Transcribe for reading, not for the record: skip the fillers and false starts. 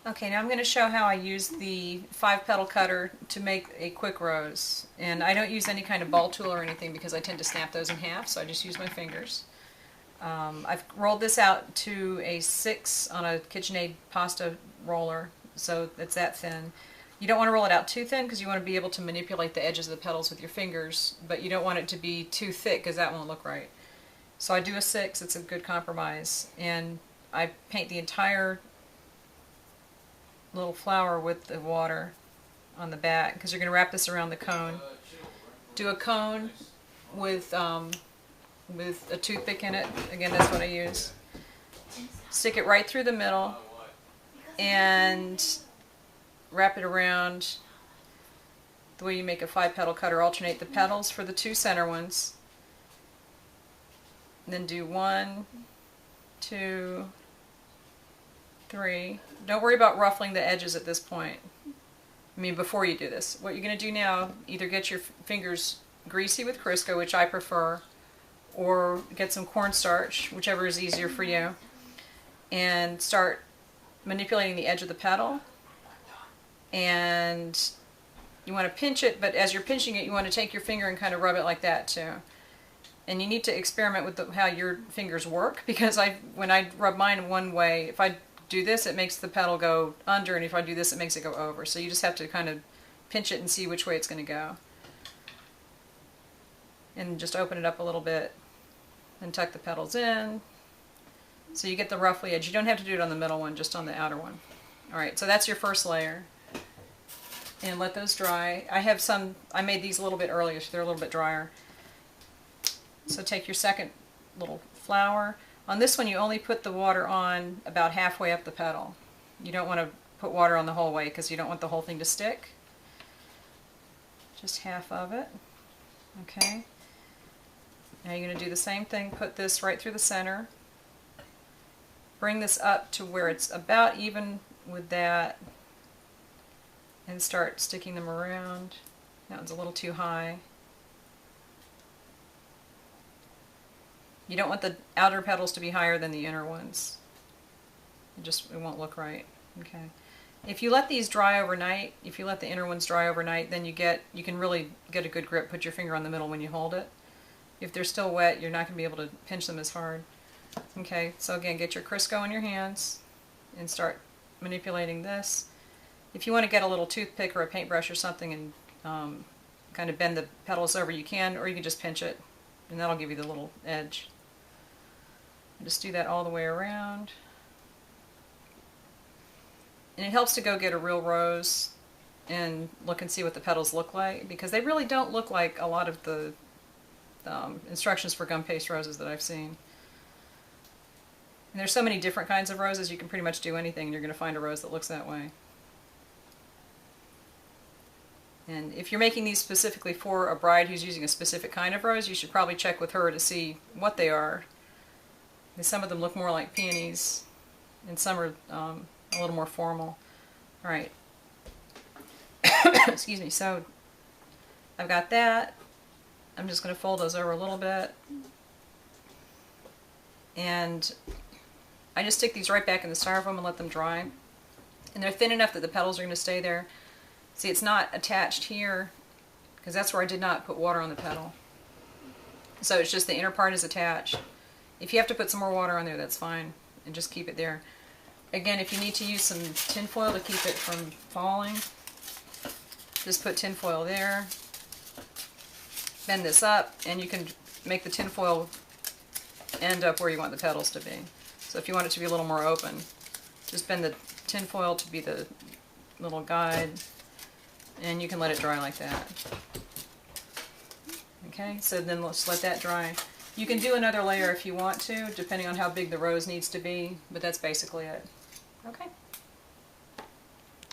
Okay, now I'm going to show how I use the 5-petal cutter to make a quick rose. And I don't use any kind of ball tool or anything because I tend to snap those in half, so I just use my fingers. I've rolled this out to a 6 on a KitchenAid pasta roller, so it's that thin. You don't want to roll it out too thin because you want to be able to manipulate the edges of the petals with your fingers, but you don't want it to be too thick because that won't look right. So I do a 6, it's a good compromise, and I paint the entire little flower with the water on the back because you're going to wrap this around the cone. Do a cone with a toothpick in it. Again, that's what I use. Stick it right through the middle and wrap it around the way you make a 5-petal cutter. Alternate the petals for the 2 center ones. And then do 1, 2, 3. Don't worry about ruffling the edges at this point. I mean, before you do this. What you're going to do now, either get your fingers greasy with Crisco, which I prefer, or get some cornstarch, whichever is easier for you, and start manipulating the edge of the petal. And you want to pinch it, but as you're pinching it, you want to take your finger and kind of rub it like that too. And you need to experiment with how your fingers work, because when I rub mine one way, if I do this, it makes the petal go under, and if I do this, it makes it go over. So you just have to kind of pinch it and see which way it's going to go. And just open it up a little bit and tuck the petals in. So you get the roughly edge. You don't have to do it on the middle one, just on the outer one. Alright, so that's your first layer. And let those dry. I made these a little bit earlier, so they're a little bit drier. So take your second little flower. On this one, you only put the water on about halfway up the petal. You don't want to put water on the whole way because you don't want the whole thing to stick. Just half of it. Okay. Now you're going to do the same thing. Put this right through the center. Bring this up to where it's about even with that. And start sticking them around. That one's a little too high. You don't want the outer petals to be higher than the inner ones. It won't look right. Okay. If you let these dry overnight, if you let the inner ones dry overnight, then you can really get a good grip. Put your finger on the middle when you hold it. If they're still wet, you're not going to be able to pinch them as hard. Okay, so again, get your Crisco in your hands and start manipulating this. If you want to get a little toothpick or a paintbrush or something and kind of bend the petals over, you can, or you can just pinch it, and that'll give you the little edge. Just do that all the way around. And it helps to go get a real rose and look and see what the petals look like, because they really don't look like a lot of the instructions for gum paste roses that I've seen. And there's so many different kinds of roses, you can pretty much do anything and you're going to find a rose that looks that way. And if you're making these specifically for a bride who's using a specific kind of rose, you should probably check with her to see what they are. And some of them look more like peonies, and some are a little more formal. Alright. Excuse me. So I've got that. I'm just going to fold those over a little bit. And I just stick these right back in the styrofoam and let them dry. And they're thin enough that the petals are going to stay there. See, it's not attached here, because that's where I did not put water on the petal. So it's just the inner part is attached. If you have to put some more water on there, that's fine, and just keep it there. Again, if you need to use some tin foil to keep it from falling, just put tin foil there. Bend this up, and you can make the tin foil end up where you want the petals to be. So if you want it to be a little more open, just bend the tin foil to be the little guide, and you can let it dry like that. Okay, so then let's let that dry. You can do another layer if you want to, depending on how big the rose needs to be, but that's basically it. Okay.